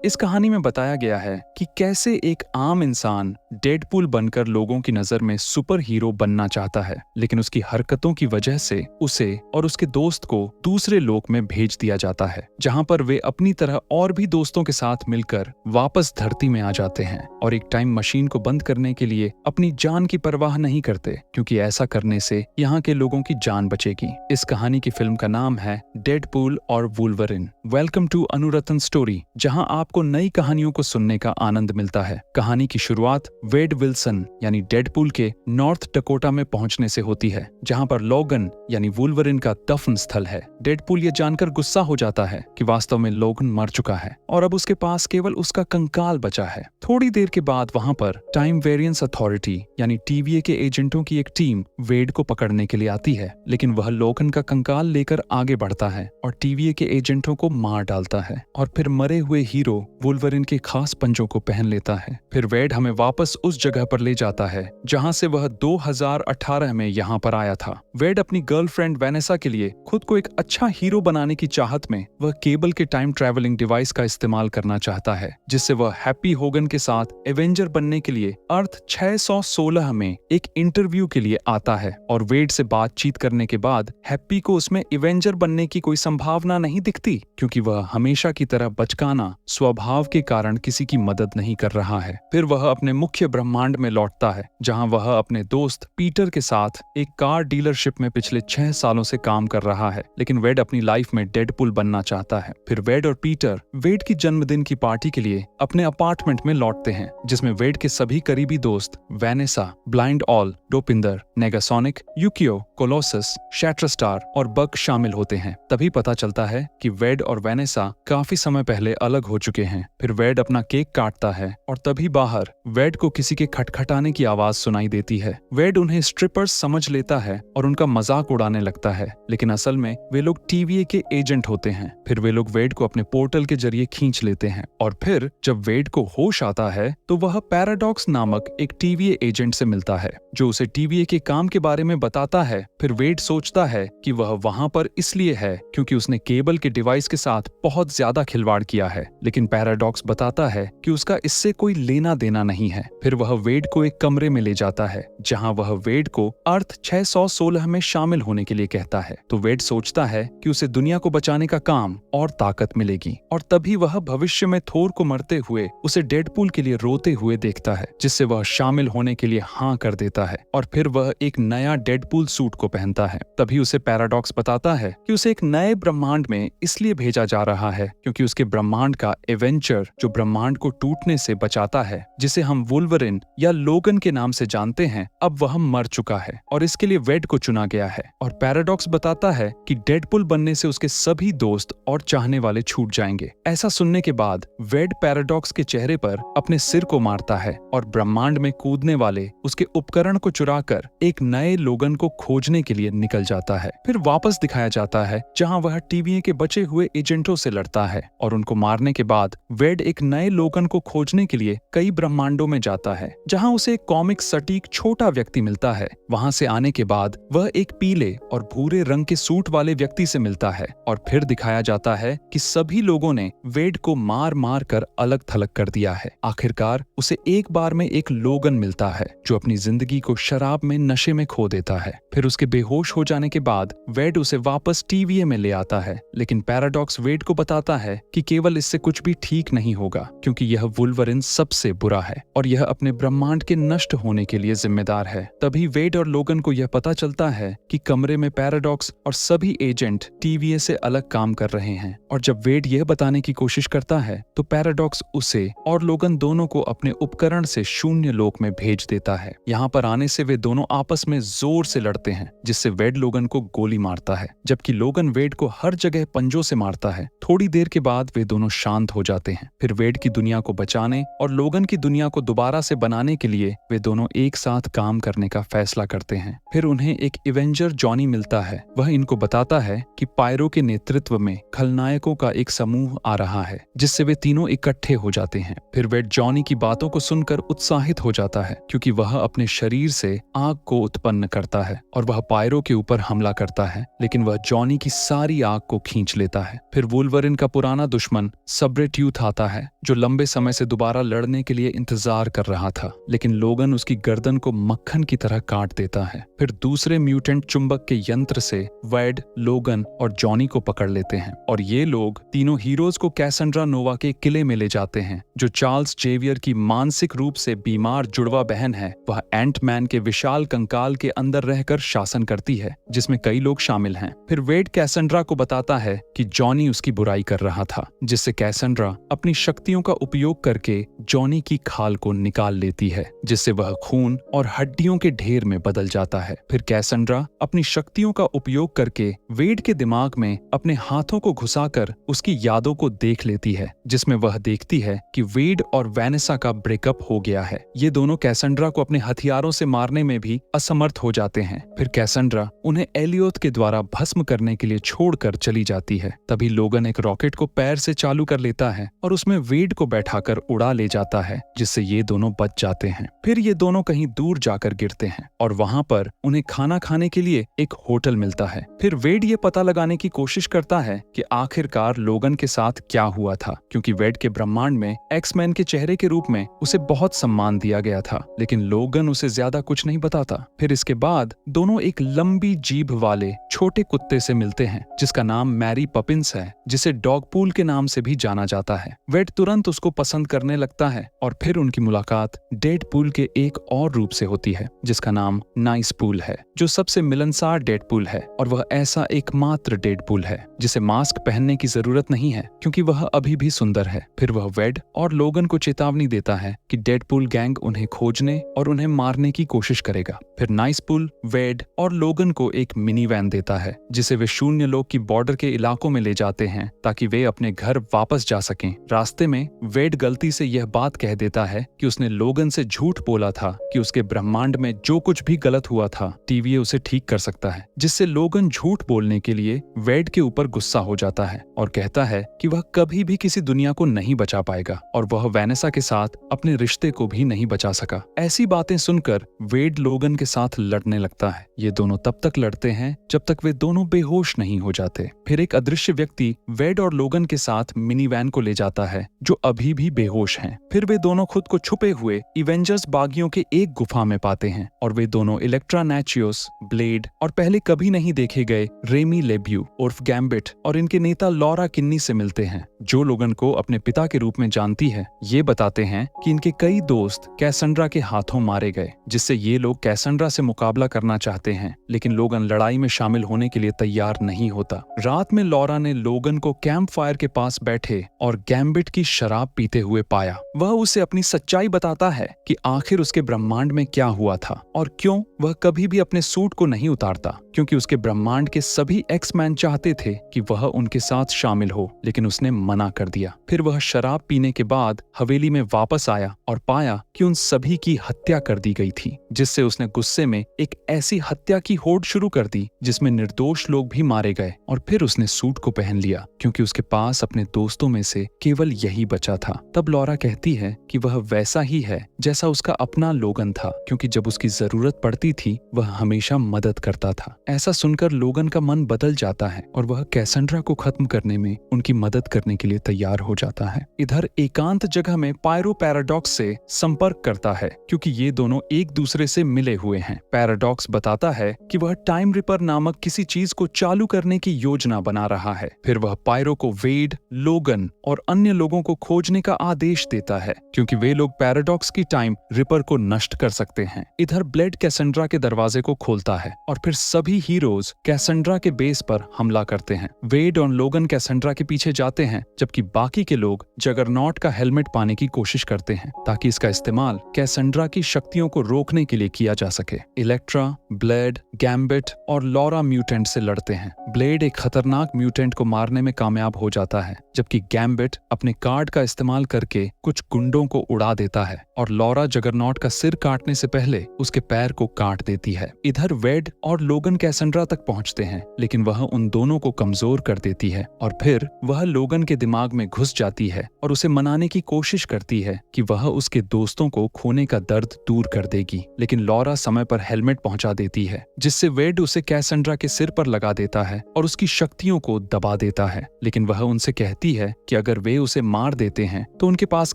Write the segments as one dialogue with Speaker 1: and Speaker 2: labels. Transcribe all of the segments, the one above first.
Speaker 1: इस कहानी में बताया गया है कि कैसे एक आम इंसान डेडपूल बनकर लोगों की नजर में सुपर हीरो बनना चाहता है, लेकिन उसकी हरकतों की वजह से उसे और उसके दोस्त को दूसरे लोक में भेज दिया जाता है, जहां पर वे अपनी तरह और भी दोस्तों के साथ मिलकर वापस धरती में आ जाते हैं और एक टाइम मशीन को बंद करने के लिए अपनी जान की परवाह नहीं करते, क्योंकि ऐसा करने से यहाँ के लोगों की जान बचेगी। इस कहानी की फिल्म का नाम है डेडपूल और वुल्वरिन। वेलकम टू अनुरतन स्टोरी, जहां आपको नई कहानियों को सुनने का आनंद मिलता है। कहानी की शुरुआत वेड विल्सन यानी डेडपूल के नॉर्थ डकोटा में पहुंचने से होती है, जहां पर लोगन यानी वुल्वरिन का दफन स्थल है। डेडपूल ये जानकर गुस्सा हो जाता है कि वास्तव में लोगन मर चुका है और अब उसके पास केवल उसका कंकाल बचा है। थोड़ी देर के बाद वहां पर टाइम वेरिएंस अथॉरिटी यानी टीवीए के एजेंटों की एक टीम वेड को पकड़ने के लिए आती है, लेकिन वह लोगन का कंकाल लेकर आगे बढ़ता है और टीवीए के एजेंटों को मार डालता है और फिर मरे हुए हीरो वुल्वरिन के खास पंजों को पहन लेता है। फिर वेड हमें वापस उस जगह पर ले जाता है जहां से वह 2018 में यहाँ पर आया था। वेड अपनी गर्लफ्रेंड वेनेसा के लिए खुद को एक अच्छा हीरो बनाने की चाहत में वह केबल के टाइम ट्रैवलिंग डिवाइस का इस्तेमाल करना चाहता है, जिससे वह हैप्पी होगन के साथ एवेंजर बनने के लिए अर्थ 616 में एक इंटरव्यू के लिए आता है। और वेड से बातचीत करने के बाद हैप्पी को उसमें एवेंजर बनने की कोई संभावना नहीं दिखती, क्योंकि वह हमेशा की तरह बचकाना स्वभाव के कारण किसी की मदद नहीं कर रहा है। फिर वह अपने मुख्य ब्रह्मांड में लौटता है, जहां वह अपने दोस्त पीटर के साथ एक कार डीलरशिप में पिछले 6 सालों से काम कर रहा है, लेकिन वेड अपनी लाइफ में डेडपूल बनना चाहता है। फिर वेड और पीटर वेड की जन्मदिन की पार्टी के लिए अपने अपार्टमेंट में लौटते हैं, जिसमें वेड के सभी करीबी दोस्त Vanessa, Blind Al, Dopinder, Negasonic, Yukio, Colossus, Shatterstar और बक शामिल होते हैं। तभी पता चलता है कि वेड और वेनेसा काफी समय पहले अलग हो चुके हैं। फिर वेड अपना केक काटता है और तभी बाहर वेड को किसी के खटखटाने की आवाज सुनाई देती है। वेड उन्हें स्ट्रिपर्स समझ लेता है और उनका मजाक उड़ाने लगता है, लेकिन असल में वे लोग टीवीए के एजेंट होते हैं। फिर वे लोग वेड को अपने पोर्टल के जरिए खींच लेते हैं और फिर जब वेड को होश आता है तो वह पैराडॉक्स नामक एक टीवीए एजेंट से मिलता है, जो उसे टीवीए के काम के बारे में बताता है। फिर वेड सोचता है कि वह वहां पर इसलिए है क्योंकि उसने केबल के डिवाइस के साथ बहुत ज्यादा खिलवाड़ किया है, लेकिन पैराडॉक्स बताता है कि उसका इससे कोई लेना देना नहीं है। फिर वह वेड को एक कमरे में ले जाता है, जहां वह वेड को अर्थ 616 में शामिल होने के लिए कहता है। तो वेड सोचता है कि उसे दुनिया को बचाने का काम और ताकत मिलेगी, और तभी वह भविष्य में थोर को मरते हुए उसे डेडपूल के लिए रोते हुए देखता है, जिससे वह शामिल होने के लिए हाँ कर देता है और फिर वह एक नया डेडपूल सूट को पहनता है। तभी उसे पैराडॉक्स बताता है कि उसे एक नए ब्रह्मांड में इसलिए भेजा जा रहा है क्योंकि उसके ब्रह्मांड का एवेंचर, जो ब्रह्मांड को टूटने से बचाता है, जिसे हम वुल्वरिन या लोगन के नाम से जानते हैं, अब वह मर चुका है और इसके लिए वेड को चुना गया है। और पैराडॉक्स बताता है कि डेडपूल बनने से उसके सभी दोस्त और चाहने वाले छूट जाएंगे। ऐसा सुनने के बाद वेड पैराडॉक्स के चेहरे पर अपने सिर को मारता है और ब्रह्मांड में कूदने वाले उसके उपकरण को चुराकर एक नए लोगन को खोजने के लिए निकल जाता है। फिर वापस दिखाया जाता है जहां वह टीवीए के बचे हुए एजेंटों से लड़ता है और उनको मारने के बाद वेड एक नए लोगन को खोजने के लिए कई ब्रह्मांडों में जाता है, जहां उसे एक कॉमिक सटीक छोटा व्यक्ति मिलता है। वहां से आने के बाद वह एक पीले और भूरे रंग के सूट वाले व्यक्ति से मिलता है और फिर दिखाया जाता है कि सभी लोगों ने वेड को मार मार कर अलग थलग कर दिया है। आखिरकार उसे एक बार में एक लोगन मिलता है जो अपनी जिंदगी को शराब में नशे में खो देता है। फिर उसके बेहोश हो जाने के बाद वेड उसे वापस टीवीए में ले आता है, लेकिन पैराडॉक्स वेड को बताता है कि केवल इससे कुछ भी ठीक नहीं होगा, क्योंकि यह वुल्वरिन सबसे बुरा है और यह अपने ब्रह्मांड के नष्ट होने के लिए जिम्मेदार है। तभी वेड और लोगन को यह पता चलता है कि कमरे में पैराडॉक्स और सभी एजेंट टीवीए से अलग काम कर रहे हैं, और जब वेड यह बताने की कोशिश करता है तो पैराडॉक्स उसे और लोगन दोनों को अपने उपकरण से शून्य लोक में भेज देता है। यहाँ पर आने से वे दोनों आपस में जोर से लड़ते हैं, जिससे वेड लोगन को गोली मारता है, जबकि लोगन वेड को हर जगह पंजों से मारता है। थोड़ी देर के बाद वे दोनों शांत हो जाते हैं। फिर वेड की दुनिया को बचाने और लोगन की दुनिया को दोबारा से बनाने के लिए वे दोनों एक साथ काम करने का फैसला करते हैं। फिर उन्हें एक इवेंजर जॉनी मिलता है। वह इनको बताता है कि पायरो के नेतृत्व में खलनायकों का एक समूह आ रहा है, जिससे वे तीनों इकट्ठे हो जाते हैं। फिर वेड जॉनी की बातों को सुनकर उत्साहित हो जाता है, क्योंकि वह अपने शरीर शरीर से आग को उत्पन्न करता है और वह पायरो के ऊपर हमला करता है, लेकिन वह जॉनी की सारी आग को खींच लेता है। फिर वुल्वरिन का पुराना दुश्मन सबरेट्यूथ आता है, जो लंबे समय से दोबारा लड़ने के लिए इंतजार कर रहा था, लेकिन लोगन उसकी गर्दन को मक्खन की तरह काट देता है। फिर दूसरे म्यूटेंट चुंबक के यंत्र से वेड, लोगन और जॉनी को पकड़ लेते हैं और ये लोग तीनों हीरोज को कैसेंड्रा नोवा के किले में ले जाते हैं, जो चार्ल्स जेवियर की मानसिक रूप से बीमार जुड़वा बहन है। वह एंटमैन के विशाल कंकाल के अंदर रहकर शासन करती है, जिसमें कई लोग शामिल हैं। फिर वेड कैसेंड्रा को बताता है कि जॉनी उसकी बुराई कर रहा था, जिससे कैसेंड्रा अपनी शक्तियों का उपयोग करके जॉनी की खाल को निकाल लेती है, जिससे वह खून और हड्डियों के ढेर में बदल जाता है। फिर कैसेंड्रा अपनी शक्तियों का उपयोग करके वेड के दिमाग में अपने हाथों को घुसाकर उसकी यादों को देख लेती है, जिसमें वह देखती है कि वेड और वैनेसा का ब्रेकअप हो गया है। ये दोनों कैसेंड्रा को अपने हथियारों से मारने में भी असमर्थ हो जाते हैं। फिर कैसेंड्रा उन्हें एलियोथ के द्वारा भस्म करने के लिए छोड़कर चली जाती है। तभी लोगन एक रॉकेट को पैर से चालू कर लेता है और उसमें वेड को बैठाकर उड़ा ले जाता है, जिससे ये दोनों बच जाते हैं। फिर ये दोनों कहीं दूर जाकर गिरते हैं और वहां पर उन्हें खाना खाने के लिए एक होटल मिलता है। फिर वेड ये पता लगाने की कोशिश करता है कि आखिरकार लोगन के साथ क्या हुआ था, क्योंकि वेड के ब्रह्मांड में एक्समैन के चेहरे के रूप में उसे बहुत सम्मान दिया गया था, लेकिन लोगन उसे ज्यादा कुछ नहीं बताता। फिर इसके बाद दोनों एक लंबी जीभ वाले छोटे कुत्ते से मिलते हैं, जिसका नाम मैरी पपिंस है, जिसे डॉगपूल के नाम से भी जाना जाता है। वेड तुरंत उसको पसंद करने लगता है और फिर उनकी मुलाकात डेडपूल के एक और रूप से होती है, जिसका नाम नाइसपूल है, जो सबसे मिलनसार डेडपूल है और वह ऐसा एकमात्र डेडपूल है जिसे मास्क पहनने की जरूरत नहीं है, क्योंकि वह अभी भी सुंदर है। फिर वह वेड और लोगन को चेतावनी देता है कि डेडपूल गैंग उन्हें खोजने और उन्हें मारने की कोशिश करेगा। फिर नाइसपूल वेड और लोगन को एक मिनी वैन देता है, जिसे वे शून्य लोक की बॉर्डर के इलाकों में ले जाते हैं ताकि वे अपने घर वापस जा सकें। रास्ते में वेड गलती से यह बात कह देता है कि उसने लोगन से झूठ बोला था कि उसके ब्रह्मांड में जो कुछ भी गलत हुआ था टीवीए उसे ठीक कर सकता है, जिससे लोगन झूठ बोलने के लिए वेड के ऊपर गुस्सा हो जाता है और कहता है कि वह कभी भी किसी दुनिया को नहीं बचा पाएगा और वह वैनेसा के साथ अपने रिश्ते को भी नहीं बचा सका। ऐसी बातें सुनकर वेड लोगन के साथ लड़ने लगता है। ये दोनों तब तक लड़ते हैं जब तक वे दोनों बेहोश नहीं हो जाते। फिर एक अदृश्य व्यक्ति वेड और लोगन के साथ मिनी वैन को ले जाता है, जो अभी भी बेहोश हैं। फिर वे दोनों खुद को छुपे हुए इवेंजर्स बागियों के एक गुफा में पाते हैं और वे दोनों इलेक्ट्रा नैचियोस, ब्लेड और पहले कभी नहीं देखे गए रेमी लेब्यू उर्फ गैम्बिट और इनके नेता लॉरा किन्नी से मिलते हैं, जो लोगन को अपने पिता के रूप में जानती है। ये बताते हैं कि इनके कई दोस्त कैसेंड्रा के हाथों मारे गए, जिससे ये लोग कैसेंड्रा से मुकाबला करना चाहते हैं, लेकिन लोगन लड़ाई में शामिल होने के लिए तैयार नहीं होता। रात में लॉरा ने लोगन को कैंप फायर के पास बैठे और गैम्बिट की शराब पीते हुए पाया। वह उसे अपनी सच्चाई बताता है कि आखिर उसके ब्रह्मांड में क्या हुआ था और क्यों वह कभी भी अपने सूट को नहीं उतारता, क्योंकि उसके ब्रह्मांड के सभी एक्समैन चाहते थे कि वह उनके साथ शामिल हो, लेकिन उसने मना कर दिया। फिर वह शराब पीने के बाद हवेली में वापस आया और पाया कि उन सभी की हत्या कर दी गई थी, जिससे उसने गुस्से में एक ऐसी हत्या की होड़ शुरू कर दी जिसमें निर्दोष लोग भी मारे गए। और फिर उसने सूट को पहन लिया, क्योंकि उसके पास अपने दोस्तों में से केवल यही बचा था। तब लॉरा कहती है कि वह वैसा ही है जैसा उसका अपना लोगन था, क्योंकि जब उसकी जरूरत पड़ती थी वह हमेशा मदद करता था। ऐसा सुनकर लोगन का मन बदल जाता है और वह कैसेंड्रा को खत्म करने में उनकी मदद करने के लिए तैयार हो जाता है। इधर एकांत जगह में पायरो पैराडॉक्स से संपर्क करता है, क्योंकि ये दोनों एक दूसरे से मिले हुए हैं। पैराडॉक्स बताता है कि वह टाइम रिपर नामक किसी चीज को चालू करने की योजना बना रहा है। फिर वह पायरो को वेड, लोगन और अन्य लोगों को खोजने का आदेश देता है, क्योंकि वे लोग पैराडॉक्स की टाइम रिपर को नष्ट कर सकते हैं। इधर ब्लेड कैसेंड्रा के दरवाजे को खोलता है और फिर सभी हीरोज कैसेंड्रा के बेस पर हमला करते हैं। वेड और लोगन कैसेंड्रा के पीछे जाते हैं, जबकि बाकी के लोग जगरनॉट का हेलमेट पाने की कोशिश करते हैं, ताकि इसका इस्तेमाल कैसेंड्रा की शक्तियों को रोकने के लिए किया जा सके। इलेक्ट्रा, ब्लेड, गैम्बिट और लॉरा म्यूटेंट से लड़ते हैं। ब्लेड एक खतरनाक म्यूटेंट को मारने में कामयाब हो जाता है, जबकि गैम्बिट अपने कार्ड का इस्तेमाल करके कुछ गुंडों को उड़ा देता है और लॉरा जगरनॉट का सिर काटने से पहले उसके पैर को काट देती है। इधर वेड और लोगन कैसेंड्रा तक पहुंचते हैं, लेकिन वह उन दोनों को कमजोर कर देती है और फिर वह लोगन के दिमाग में घुस जाती है और उसे मनाने की कोशिश करती है कि वह उसके दोस्तों को खोने का दर्द दूर कर देगी। जाएगी, लेकिन लॉरा समय पर हेलमेट पहुंचा देती है, जिससे वेड उसे कैसेंड्रा के सिर पर लगा देता है और उसकी शक्तियों को दबा देता है। लेकिन वह उनसे कहती है कि अगर वे उसे मार देते हैं तो उनके पास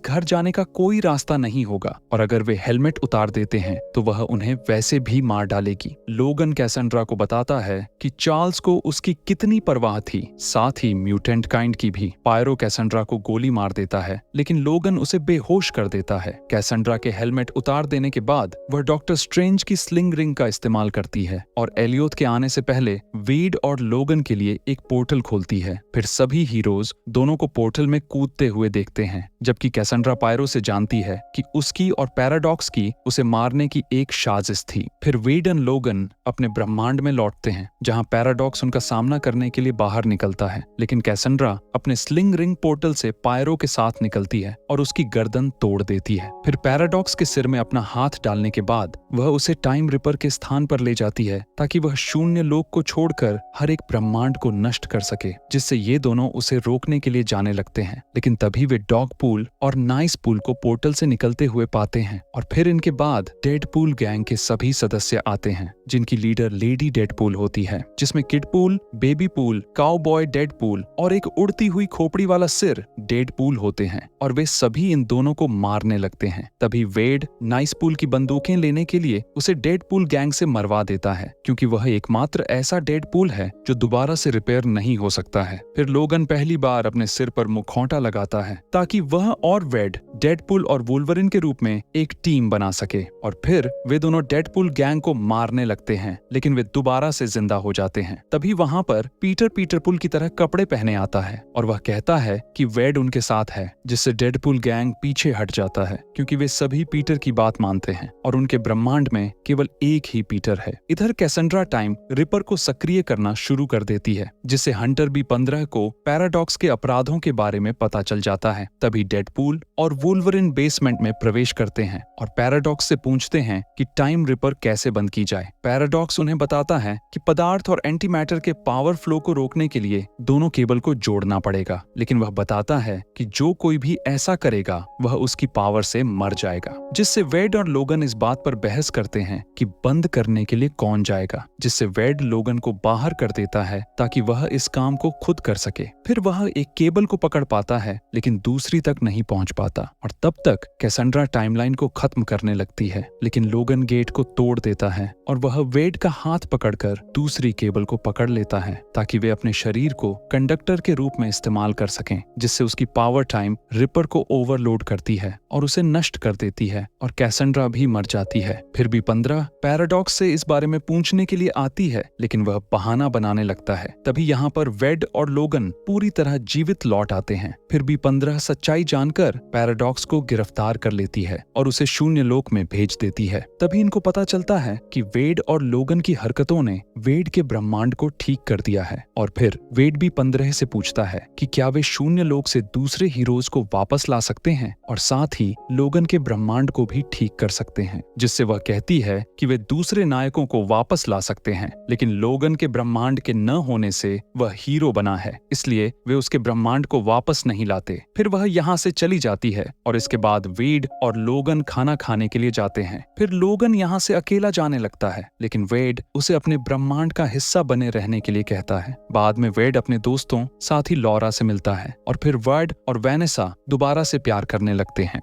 Speaker 1: घर जाने का कोई रास्ता नहीं होगा, और अगर वे हेलमेट उतार देते हैं तो वह उन्हें वैसे भी मार डालेगी। लोगन कैसेंड्रा को बताता है कि चार्ल्स को उसकी कितनी परवाह थी, साथ ही म्यूटेंट काइंड की भी। पायरो कैसेंड्रा को गोली मार देता है, लेकिन लोगन उसे बेहोश कर देता है। कैसेंड्रा के हेलमेट उतार देने के बाद वह डॉक्टर स्ट्रेंज की स्लिंग रिंग का इस्तेमाल करती है और एलियोथ के आने से पहले वेड और लोगन के लिए एक पोर्टल खोलती है। फिर सभी हीरोज दोनों को पोर्टल में कूदते हुए देखते हैं, जबकि कैसेंड्रा पायरो से जानती है कि उसकी और पैराडॉक्स की उसे मारने की एक साजिश थी। फिर वेड और लोगन अपने ब्रह्मांड में लौटते हैं, जहां पैराडॉक्स उनका सामना करने के लिए बाहर निकलता है, लेकिन कैसेंड्रा अपने स्लिंग रिंग पोर्टल से पायरो के साथ निकलती है और उसकी गर्दन तोड़ देती है। फिर पैराडॉक्स के सिर में अपना हाथ डालने के बाद वह उसे टाइम रिपर के स्थान पर ले जाती है, ताकि वह शून्य लोक को छोड़कर हर एक ब्रह्मांड को नष्ट कर सके, जिससे ये दोनों उसे रोकने के लिए जाने लगते हैं। लेकिन तभी वे डॉगपूल और नाइसपूल को पोर्टल से निकलते हुए पाते हैं, और फिर इनके बाद डेडपूल गैंग के सभी सदस्य आते हैं, जिनकी लीडर लेडी डेडपूल होती है, जिसमें किडपूल, बेबीपूल, काउबॉय डेडपूल और एक उड़ती हुई खोपड़ी वाला सिर डेडपूल होते हैं, और वे सभी इन दोनों को मारने लगते हैं। तभी वेड नाइसपूल की बंदूकें लेने के लिए उसे डेडपूल गैंग से मरवा देता है, क्योंकि वह एकमात्र ऐसा डेडपूल है जो दोबारा से रिपेयर नहीं हो सकता है। फिर लोगन पहली बार अपने सिर पर मुखौटा लगाता है, ताकि वह और वेड डेडपूल और वुल्वरिन के रूप में एक टीम बना सके, और फिर वे दोनों डेडपूल गैंग को मारने लगते हैं, लेकिन वे दोबारा से जिंदा हो जाते हैं। तभी वहां पर पीटरपूल की तरह कपड़े पहने आता है, और वह कहता है कि वेड उनके साथ है, जिससे डेडपूल गैंग पीछे हट जाता है, क्योंकि वे सभी पीटर की बात मानते हैं और उनके ब्रह्मांड में केवल एक ही पीटर है। इधर कैसेंड्रा टाइम रिपर को सक्रिय करना शुरू कर देती है, जिससे हंटर B15 को पैराडॉक्स के अपराधों के बारे में पता चल जाता है। तभी डेडपूल और वुल्वरिन बेसमेंट में प्रवेश करते हैं और पैराडॉक्स से पूछते हैं कि टाइम रिपर कैसे बंद की जाए। पैराडॉक्स उन्हें बताता है कि पदार्थ और एंटी मैटर के पावर फ्लो को रोकने के लिए दोनों केबल को जोड़ना पड़ेगा, लेकिन वह बताता है कि जो कोई भी ऐसा करेगा वह उसकी पावर से मर जाएगा, जिससे वेड और लोगन इस बात पर बहस करते हैं कि बंद करने के लिए कौन जाएगा, जिससे वेड लोगन को बाहर कर देता है ताकि वह इस काम को खुद कर सके। फिर वह एक केबल को पकड़ पाता है, लेकिन दूसरी तक नहीं पहुंच पाता, और तब तक कैसेंड्रा टाइमलाइन को खत्म करने लगती है, लेकिन लोगन गेट को तोड़ देता है और वह वेड का हाथ पकड़कर दूसरी केबल को पकड़ लेता है, ताकि वे अपने शरीर को कंडक्टर के रूप में इस्तेमाल कर सकें, जिससे उसकी पावर टाइम रिपर को ओवरलोड करती है और उसे नष्ट कर देती है, और कैसेंड्रा भी मर जाती है। फिर B15 पैराडॉक्स से इस बारे में पूछने के लिए आती है, लेकिन वह बहाना बनाने लगता है। तभी यहाँ पर वेड और लोगन पूरी तरह जीवित लौट आते हैं। फिर B15 सच्चाई जानकर पैराडॉक्स को गिरफ्तार कर लेती है और उसे शून्य लोक में भेज देती है। तभी इनको पता चलता है कि वेड और लोगन की हरकतों ने वेड के ब्रह्मांड को ठीक कर दिया है, और फिर वेड B15 से पूछता है कि क्या वे शून्य लोक से दूसरे हीरोज को वापस ला सकते हैं, और साथ ही लोगन के ब्रह्मांड को भी ठीक कर सकते हैं, जिससे वह कहती है कि वे दूसरे नायकों को वापस ला सकते हैं, लेकिन लोगन के ब्रह्मांड के न होने से वह हीरो बना है, इसलिए वे उसके ब्रह्मांड को वापस नहीं लाते। फिर वह यहाँ से चली जाती है, और इसके बाद वेड और लोगन खाना खाने के लिए जाते हैं। फिर लोगन यहाँ से अकेला जाने लगता है, लेकिन वेड उसे अपने ब्रह्मांड का हिस्सा बने रहने के लिए कहता है। बाद में वेड अपने दोस्तों साथ ही लॉरा से मिलता है, और फिर वर्ड और वेनेसा दोबारा से प्यार करने लगते हैं।